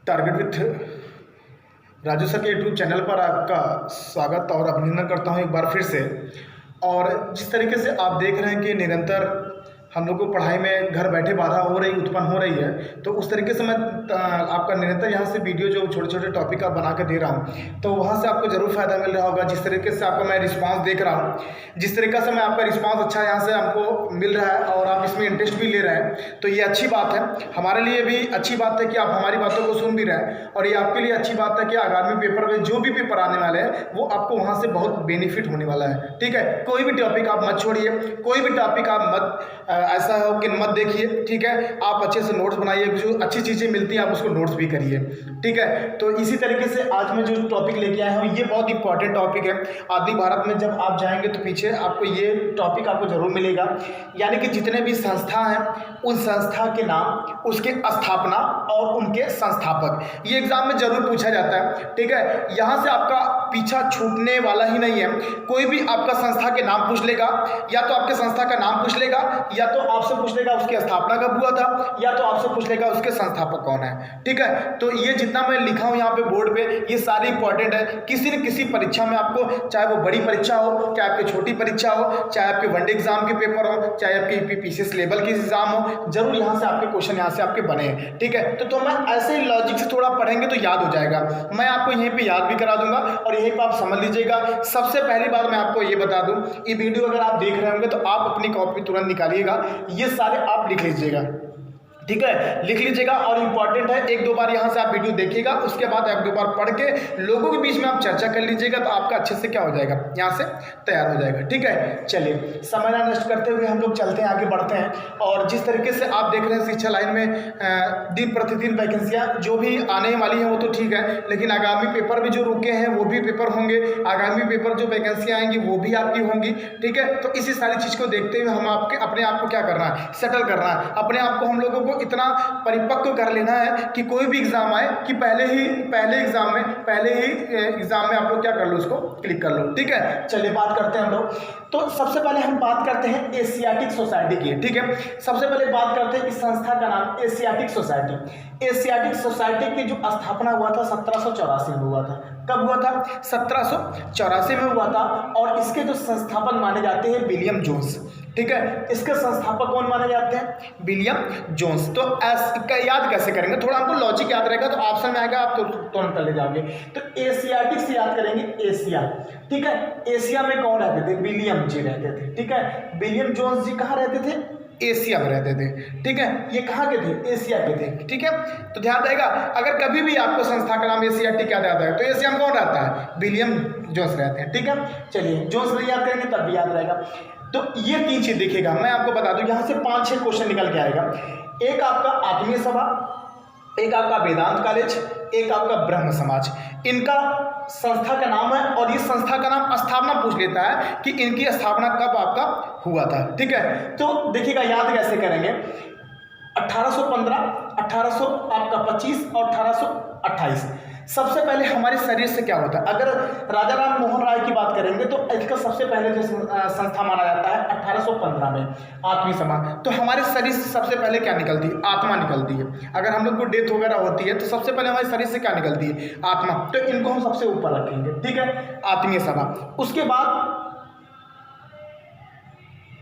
Target with Raju sir के YouTube channel पर आपका स्वागत और अभिनंदन करता हूं एक बार फिर से। और जिस तरीके से आप देख रहे हैं कि निरंतर हम लोग को पढ़ाई में घर बैठे बाधा उत्पन्न हो रही है, तो उस तरीके से मैं आपका निरंतर यहाँ से वीडियो जो छोटे छोटे टॉपिक का बना के दे रहा हूँ, तो वहाँ से आपको ज़रूर फ़ायदा मिल रहा होगा। जिस तरीके से आपका मैं रिस्पांस देख रहा हूँ, जिस तरीके से मैं आपका रिस्पांस अच्छा यहाँ से आपको मिल रहा है और आप इसमें इंटरेस्ट भी ले रहे हैं, तो ये अच्छी बात है। हमारे लिए भी अच्छी बात है कि आप हमारी बातों को सुन भी रहे हैं, और ये आपके लिए अच्छी बात है कि आगामी पेपर में जो भी पेपर आने वाले हैं वो आपको वहाँ से बहुत बेनिफिट होने वाला है। ठीक है, कोई भी टॉपिक आप मत छोड़िए, कोई भी टॉपिक आप मत ऐसा हो कि मत देखिए। ठीक है, आप अच्छे से नोट्स बनाइए, जो अच्छी चीज़ें मिलती हैं आप उसको नोट्स भी करिए। ठीक है, तो इसी तरीके से आज मैं जो टॉपिक लेके आया हूँ ये बहुत इंपॉर्टेंट टॉपिक है। आदि भारत में जब आप जाएंगे तो पीछे आपको ये टॉपिक आपको जरूर मिलेगा, यानी कि जितने भी संस्था हैं उन संस्था के नाम, उसके स्थापना और उनके संस्थापक, ये एग्जाम में जरूर पूछा जाता है। ठीक है, यहाँ से आपका पीछा छूटने वाला ही नहीं है। कोई भी आपका संस्था के नाम पूछ लेगा, या तो आपके संस्था का नाम पूछ लेगा, या तो आपसे पूछ लेगा उसकी स्थापना कब हुआ था, या तो आपसे पूछ लेगा उसके संस्थापक कौन है। ठीक है, तो ये जितना मैं लिखा हूँ यहाँ पे बोर्ड पे, ये सारी इंपॉर्टेंट है। किसी न किसी परीक्षा में आपको, चाहे वो बड़ी परीक्षा हो, चाहे आपकी छोटी परीक्षा हो, चाहे आपके वनडे एग्जाम के पेपर हो, चाहे आपकी पीसीएस लेवल की एग्जाम हो, जरूर यहाँ से आपके क्वेश्चन यहाँ से आपके बने हैं। ठीक है, तो मैं ऐसे ही लॉजिक से थोड़ा पढ़ेंगे तो याद हो जाएगा। मैं आपको यहीं पे याद भी करा दूंगा और यहीं पे आप समझ लीजिएगा। सबसे पहली बात मैं आपको ये बता दूं, ये वीडियो अगर आप देख रहे होंगे तो आप अपनी कॉपी तुरंत निकालिएगा, ये सारे आप लिख लीजिएगा। ठीक है, लिख लीजिएगा। और इंपॉर्टेंट है, एक दो बार यहाँ से आप वीडियो देखिएगा, उसके बाद एक दो बार पढ़ के लोगों के बीच में आप चर्चा कर लीजिएगा, तो आपका अच्छे से क्या हो जाएगा, यहाँ से तैयार हो जाएगा। ठीक है, चलिए समय ना नष्ट करते हुए हम लोग चलते हैं, आगे बढ़ते हैं। और जिस तरीके से आप देख रहे हैं शिक्षा लाइन में दिन प्रतिदिन वैकेंसियाँ जो भी आने वाली हैं वो तो ठीक है, लेकिन आगामी पेपर भी जो रुके हैं वो भी पेपर होंगे, आगामी पेपर जो वैकेंसियाँ आएंगी वो भी आपकी होंगी। ठीक है, तो इसी सारी चीज़ को देखते हुए हम अपने आप को क्या करना है, सेटल करना है। अपने आप को हम लोगों को इतना परिपक्व कर लेना है कि कोई भी एग्जाम आए कि पहले एग्जाम में आप लोग क्या कर लो, उसको क्लिक कर लो। ठीक है, चलिए बात करते हैं हम लोग। तो सबसे पहले हम बात करते हैं एशियाटिक सोसाइटी की। ठीक है, सबसे पहले बात करते हैं इस संस्था का नाम एशियाटिक सोसाइटी। एशियाटिक सोसाइटी की जो स्थापना हुआ था 1784 में हुआ था। कब हुआ था? 1784 में हुआ था। और इसके जो संस्थापक माने जाते हैं विलियम जोन्स। ठीक है, इसके संस्थापक कौन माने जाते हैं? William Jones. तो याद कैसे करेंगे, थोड़ा हमको लॉजिक याद रहेगा तो ऑप्शन में आएगा, आप तुरंत कर ले जाओगे। तो एशियाटिक से याद करेंगे एशिया। ठीक है, एशिया में कौन रहते थे? विलियम जी रहते थे। ठीक है, विलियम जोन्स जी कहाँ रहते थे? एशिया में रहते थे। ठीक है, ये कहाँ के थे? एशिया के थे। ठीक है, तो ध्यान रहेगा, अगर कभी भी आपको संस्था का नाम एशियाटिक याद आता है तो एशिया में कौन रहता है? विलियम जोन्स रहते हैं। ठीक है, चलिए जोन्स नहीं याद करेंगे तब भी याद रहेगा। तो ये तीन चीज देखिएगा, मैं आपको बता दूं, यहाँ से 5-6 क्वेश्चन निकल के आएगा। एक आपका आत्मीय सभा, एक आपका वेदांत कॉलेज, एक आपका ब्रह्म समाज। इनका संस्था का नाम है, और इस संस्था का नाम स्थापना पूछ लेता है कि इनकी स्थापना कब आपका हुआ था। ठीक है, तो देखिएगा याद कैसे करेंगे। 1815, 1825 और 1828। सबसे पहले हमारे शरीर से क्या होता है, अगर राजा राम मोहन राय की बात करेंगे तो इसका सबसे पहले जो संस्था माना जाता है 1815 में आत्मीय सभा। तो हमारे शरीर से सबसे पहले क्या निकलती है? आत्मा निकलती है। अगर हम लोग को डेथ वगैरह होती है तो सबसे पहले हमारे शरीर से क्या निकलती है? आत्मा। तो इनको हम सबसे ऊपर रखेंगे। ठीक है, आत्मीय सभा। उसके बाद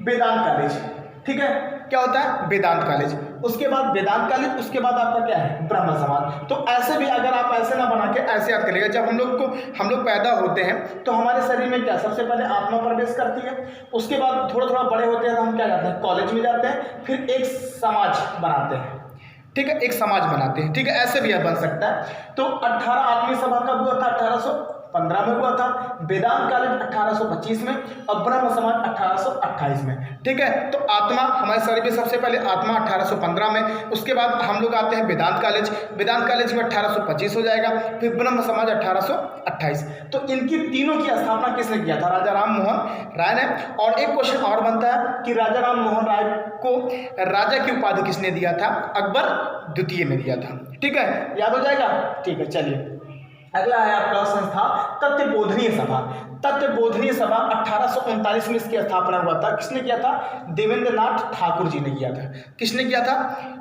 वेदांत कॉलेज। ठीक है, क्या होता है? वेदांत कॉलेज। उसके बाद वेदांत कॉलेज, उसके बाद आपका क्या है? ब्रह्म समाज। तो ऐसे भी अगर आप ऐसे ना बना के ऐसे याद करिएगा, जब हम लोग पैदा होते हैं तो हमारे शरीर में क्या सबसे पहले आत्मा प्रवेश करती है। उसके बाद थोड़ा थोड़ा बड़े होते हैं तो हम क्या करते हैं? कॉलेज में जाते हैं, फिर एक समाज बनाते हैं। ठीक है, एक समाज बनाते हैं। ठीक है, ऐसे भी बन सकता है। तो 18 आत्मीय सभा कब हुआ था? 1815 में हुआ था। वेदांत कॉलेज 1825 में, और ब्रह्म समाज 1828 में। ठीक है, तो आत्मा हमारे शरीर में सबसे पहले आत्मा 1815 में, उसके बाद हम लोग आते हैं वेदांत कॉलेज। वेदांत कॉलेज में 1825 हो जाएगा, फिर ब्रह्म समाज 1828। तो इनकी तीनों की स्थापना किसने किया था? राजा राम मोहन राय ने। और एक क्वेश्चन और बनता है कि राजा राम मोहन राय को राजा की उपाधि किसने दिया था? अकबर द्वितीय में दिया था। ठीक है, याद हो जाएगा। ठीक है, चलिए अगला है आपका संस्था तत्वबोधनीय सभा। तत्वबोधनीय सभा 1839 में इसकी स्थापना हुआ था। किसने किया था? देवेंद्र नाथ ठाकुर जी ने किया था। किसने किया था?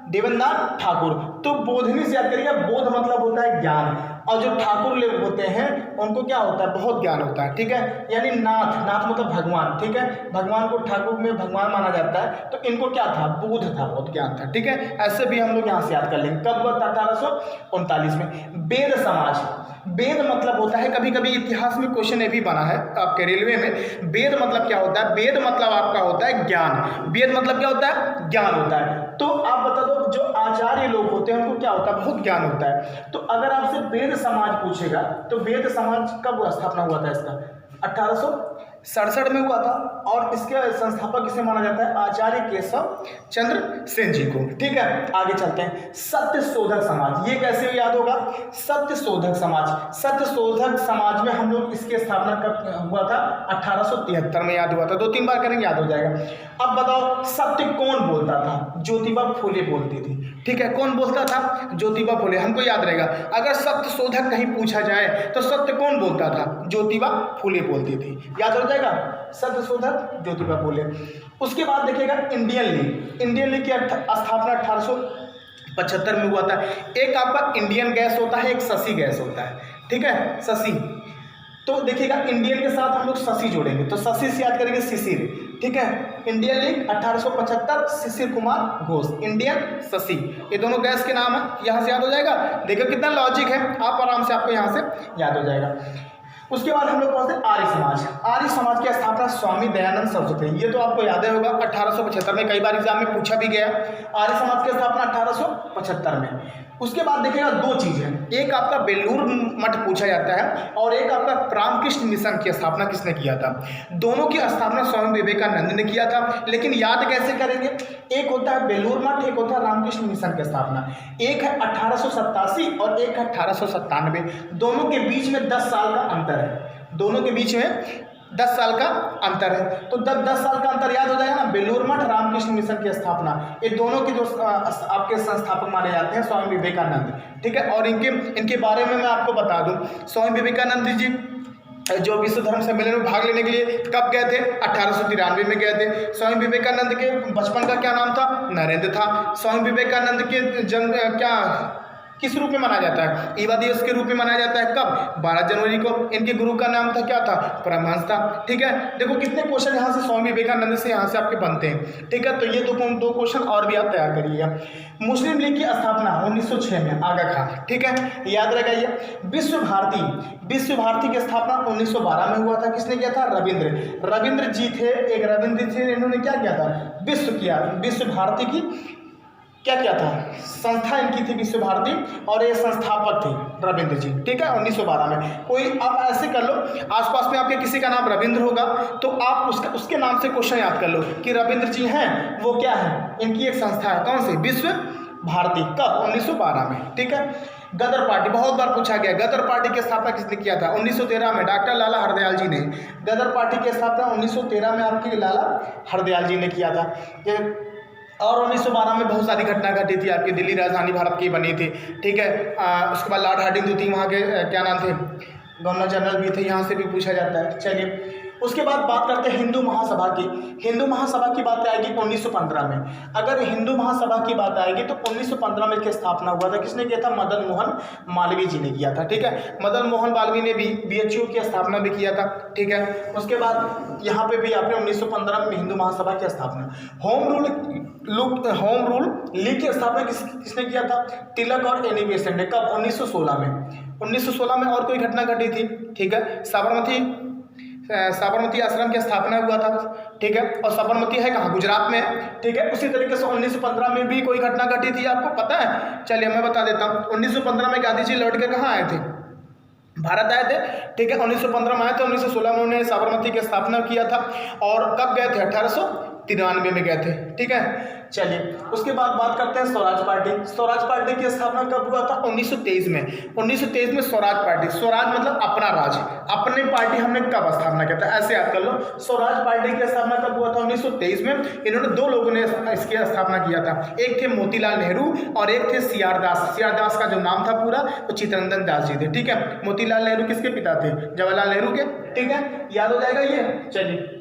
देवेंद्र नाथ ठाकुर। तो बोधनी से याद करिएगा, बोध मतलब होता ज्ञान, और जो ठाकुर लोग होते हैं उनको क्या होता है, बहुत ज्ञान होता है, ठीक है। यानी नाथ, नाथ मतलब भगवान, ठीक है, भगवान को ठाकुर में भगवान माना जाता है, तो इनको क्या था, बोध था, बहुत ज्ञान था, ठीक है। ऐसे भी हम लोग यहाँ से याद कर लेंगे। कब हुआ था, 1839 में। वेद समाज, वेद मतलब होता है, कभी कभी इतिहास में क्वेश्चन ये भी बना है आपके रेलवे में, वेद मतलब क्या होता है, वेद मतलब आपका होता है ज्ञान, वेद मतलब क्या होता है, ज्ञान होता है। तो आप बता दो, जो आचार्य लोग होते हैं उनको क्या होता है, बहुत ज्ञान होता है। तो अगर आपसे वेद समाज पूछेगा तो वेद समाज कब स्थापना हुआ था इसका, 1867 में हुआ था, और इसके संस्थापक किसे माना जाता है, आचार्य केशव चंद्र सेन जी को, ठीक है। आगे चलते हैं, सत्य शोधक समाज, ये कैसे याद होगा, सत्य शोधक समाज, सत्य शोधक समाज में हम लोग इसकी स्थापना कब हुआ था, 1873 में याद हुआ था, 2-3 बार करेंगे याद हो जाएगा। अब बताओ सत्य कौन बोलता था, ज्योतिबा फुले बोलती थी, ठीक है। कौन बोलता था, ज्योतिबा फुले, हमको याद रहेगा। अगर सत्य शोधक कहीं पूछा जाए तो सत्य कौन बोलता था, ज्योतिबा फुले बोलती थी, याद हो जाएगा, सत्य शोधक ज्योतिबा फुले। उसके बाद देखिएगा इंडियन लीग, इंडियन लीग की स्थापना 1875 में हुआ था। एक आपका इंडियन गैस होता है, एक शशि गैस होता है, ठीक है, शशि। तो देखिएगा इंडियन के साथ हम लोग शशि जोड़ेंगे, तो शशि से याद करेंगे शिशिर, ठीक है। Indian league 1875, Shishir Kumar Ghosh, Indian, Shashi, ये दोनों गैस के नाम है, यहाँ से याद हो जाएगा। देखो कितना लॉजिक है, आप आराम से, आपको यहाँ से याद हो जाएगा। उसके बाद हम लोग पढ़ते हैं आर्य समाज, आर्य समाज की स्थापना स्वामी दयानंद सरस्वती, ये तो आपको याद होगा 1875 में, कई बार एग्जाम में पूछा भी गया। आर्य समाज की स्थापना 1875 में। उसके बाद देखिएगा 2 चीज़ें, एक आपका बेलूर मठ पूछा जाता है और एक आपका रामकृष्ण मिशन की स्थापना किसने किया था। दोनों की स्थापना स्वामी विवेकानंद ने किया था, लेकिन याद कैसे करेंगे, एक होता है बेलूर मठ, एक होता है रामकृष्ण मिशन की स्थापना। एक है 1887 और एक है 1897, दोनों के बीच में 10 साल का अंतर है, दोनों के बीच में 10 साल का अंतर है। तो 10 साल का अंतर याद हो जाएगा ना, बेलूर मठ, रामकृष्ण मिशन की स्थापना, ये दोनों के जो आपके संस्थापक माने जाते हैं स्वामी विवेकानंद, ठीक है। और इनके बारे में मैं आपको बता दूं, स्वामी विवेकानंद जी जो विश्व धर्म सम्मेलन में भाग लेने के लिए कब गए थे, 1893 में गए थे। स्वामी विवेकानंद के बचपन का क्या नाम था, नरेंद्र था। स्वामी विवेकानंद के जन्म क्या किस रूप में मनाया जाता है, युवा दिवस के रूप में मनाया जाता है, कब, 12 जनवरी को। इनके गुरु का नाम था क्या था, परमहंस था, ठीक है। देखो कितने क्वेश्चन यहाँ से स्वामी विवेकानंद से यहाँ से आपके बनते हैं, ठीक है। तो ये 2 क्वेश्चन और भी आप तैयार करिएगा। मुस्लिम लीग की स्थापना 1906 में, आगा खान, ठीक है, याद रखेगा ये। विश्व भारती की स्थापना 1912 में हुआ था, किसने किया था, रविंद्र जी थे, एक रविंद्र जी, इन्होंने क्या किया था, विश्व भारती की क्या किया था, संस्था इनकी थी विश्व भारती, और ये संस्थापक थे रविंद्र जी, ठीक है, 1912 में। कोई आप ऐसे कर लो, आसपास में आपके किसी का नाम रविंद्र होगा तो आप उसके नाम से क्वेश्चन याद कर लो कि रविंद्र जी हैं, वो क्या है, इनकी एक संस्था है, कौन सी, विश्व भारती, कब, 1912 में, ठीक है। गदर पार्टी बहुत बार पूछा गया, गदर पार्टी की स्थापना किसने किया था, 1913 में डॉक्टर लाला हरदयाल जी ने। गदर पार्टी की स्थापना 1913 में आपके लाला हरदयाल जी ने किया था। और 1912 में बहुत सारी घटना घटी थी, आपकी दिल्ली राजधानी भारत की बनी थी, ठीक है। उसके बाद लॉर्ड हार्डिंग जो थी, वहाँ के क्या नाम थे, गवर्नर जनरल भी थे, यहाँ से भी पूछा जाता है। चलिए उसके बाद बात करते हैं हिंदू महासभा की। हिंदू महासभा की बात आएगी 1915 में। अगर हिंदू महासभा की बात आएगी तो 1915 में इसकी स्थापना हुआ था, किसने किया था, मदन मोहन मालवीय जी ने किया था, ठीक है। मदन मोहन मालवीय ने भी BHU की स्थापना भी किया था, ठीक है। उसके बाद यहाँ पे भी आपने 1915 में हिंदू महासभा की स्थापना। होम रूल लीग की स्थापना किसने किया था, तिलक और एनी बेसेंट ने, कब, 1916 में। 1916 में और कोई घटना घटी थी, ठीक है, साबरमती आश्रम की स्थापना हुआ था, ठीक है। और साबरमती है कहाँ, गुजरात में है, ठीक है। उसी तरीके से 1915 में भी कोई घटना घटी थी, आपको पता है, चलिए मैं बता देता हूँ। 1915 में गांधी जी लौट के कहाँ आए थे, भारत आए थे, ठीक है। 1915 में आए थे, 1916 में उन्होंने साबरमती की स्थापना किया था, और कब गए थे, 1893 में गए थे, ठीक है। चलिए उसके बाद बात करते हैं स्वराज पार्टी। स्वराज पार्टी की स्थापना कब हुआ था, 1923 में। 1923 में स्वराज पार्टी, स्वराज मतलब अपना राज, अपनी पार्टी हमने कब स्थापना किया था, ऐसे याद कर लो। स्वराज पार्टी की स्थापना कब हुआ था, 1923 में। इन्होंने 2 लोगों ने इसकी स्थापना किया था, एक थे मोतीलाल नेहरू और एक थे CR दास। CR दास का जो नाम था पूरा वो चित्तरंजन दास जी थे, ठीक है। मोतीलाल नेहरू किसके पिता थे, जवाहरलाल नेहरू के, ठीक है, याद हो जाएगा ये। चलिए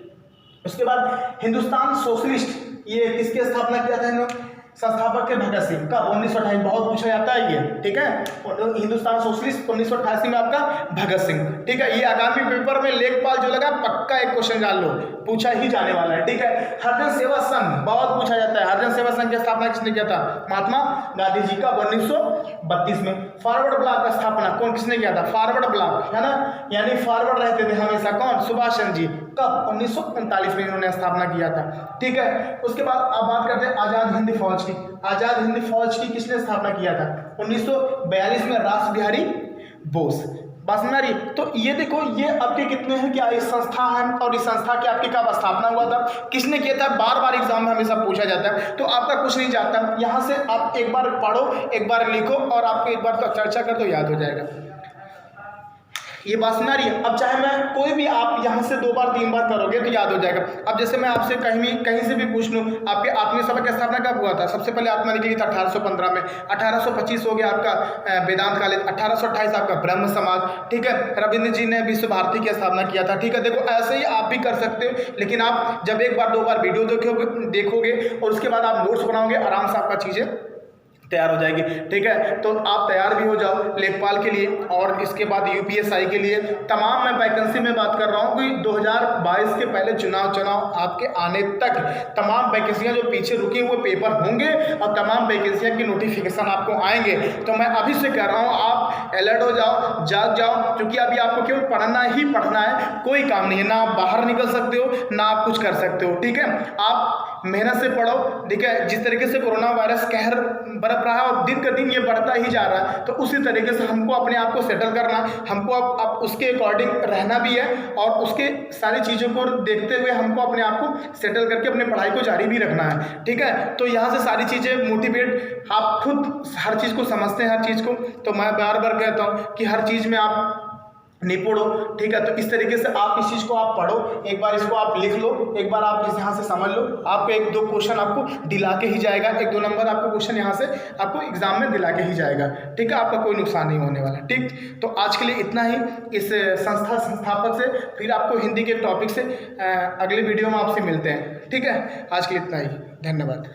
उसके बाद हिंदुस्तान सोशलिस्ट, ये किसकी स्थापना किया था इन्होंने, संस्थापक थे भगत सिंह। कब? 1928। बहुत पूछा जाता है ये, ठीक है। हिंदुस्तान सोशलिस्ट 1988 में आपका भगत सिंह, ठीक है। ये आगामी पेपर में लेखपाल जो लगा पक्का एक क्वेश्चन जान लो, पूछा ही जाने वाला है, ठीक है। हरिजन सेवा संघ बहुत पूछा जाता है। हरिजन सेवा संघ की स्थापना किसने किया था? महात्मा गांधी जी का 1932 में। फॉरवर्ड ब्लॉक का स्थापना कौन किसने किया था? फॉरवर्ड ब्लॉक, है ना, यानी फॉरवर्ड रहते थे हमेशा, कौन? सुभाष चंद्र जी। कब? 1939 में इन्होंने स्थापना किया था, ठीक है। उसके बाद अब बात करते हैं आजाद हिंद फौज की। आजाद हिंद फौज की किसने स्थापना किया था? 1942 में रास बिहारी बोस। बस समझ आ रही? तो ये देखो, ये आपके कितने हैं, क्या इस संस्था है और इस संस्था की आपकी कब स्थापना हुआ था, किसने किया था? बार बार एग्जाम में हमेशा पूछा जाता है, तो आपका कुछ नहीं जाता। यहाँ से आप एक बार पढ़ो, एक बार लिखो और आपको एक बार तो चर्चा कर तो याद हो जाएगा। ये बात सुना रही है? अब चाहे मैं कोई भी आप यहाँ से 2 बार 3 बार करोगे तो याद हो जाएगा। अब जैसे मैं आपसे कहीं से भी पूछ लूँ, आपके आत्मीय सभा की स्थापना कब हुआ था? सबसे पहले आत्मा निकली था 1815 में। 1825 हो गया आपका वेदांत कॉलेज। 1828 आपका ब्रह्म समाज, ठीक है। रविंद्र जी ने विश्व भारती की स्थापना किया था, ठीक है। देखो ऐसे ही आप भी कर सकते हो, लेकिन आप जब 1 बार 2 बार वीडियो देखोगे और उसके बाद आप नोट्स बनाओगे, आराम से आपका चीज़ें तैयार हो जाएगी, ठीक है। तो आप तैयार भी हो जाओ लेखपाल के लिए और इसके बाद यूपीएसआई के लिए। तमाम मैं वैकेंसी में बात कर रहा हूँ कि 2022 के पहले चुनाव आपके आने तक तमाम वैकेंसियाँ जो पीछे रुके हुए पेपर होंगे और तमाम वैकेंसियाँ की नोटिफिकेशन आपको आएंगे। तो मैं अभी से कह रहा हूँ, आप अलर्ट हो जाओ, जाग जाओ, क्योंकि अभी आपको केवल पढ़ना ही पढ़ना है, कोई काम नहीं है। ना आप बाहर निकल सकते हो, ना आप कुछ कर सकते हो, ठीक है। आप मेहनत से पढ़ो, ठीक है। जिस तरीके से कोरोना वायरस कहर बरप रहा है और दिन का दिन ये बढ़ता ही जा रहा है, तो उसी तरीके से हमको अपने आप को सेटल करना, हमको अब उसके अकॉर्डिंग रहना भी है और उसके सारी चीज़ों को देखते हुए हमको अपने आप को सेटल करके अपनी पढ़ाई को जारी भी रखना है, ठीक है। तो यहाँ से सारी चीज़ें मोटिवेट, आप खुद हर चीज़ को समझते हैं, हर चीज़ को। तो मैं बार बार कहता हूँ कि हर चीज़ में आप निपुण हो, ठीक है। तो इस तरीके से आप इस चीज़ को आप पढ़ो, एक बार इसको आप लिख लो, एक बार आप इस यहाँ से समझ लो, आपको 1-2 क्वेश्चन आपको दिला के ही जाएगा, 1-2 नंबर आपको क्वेश्चन यहाँ से आपको एग्जाम में दिला के ही जाएगा, ठीक है। आपका कोई नुकसान नहीं होने वाला, ठीक। तो आज के लिए इतना ही इस संस्थापक से। फिर आपको हिंदी के टॉपिक से अगले वीडियो में आपसे मिलते हैं, ठीक है। आज के लिए इतना ही, धन्यवाद।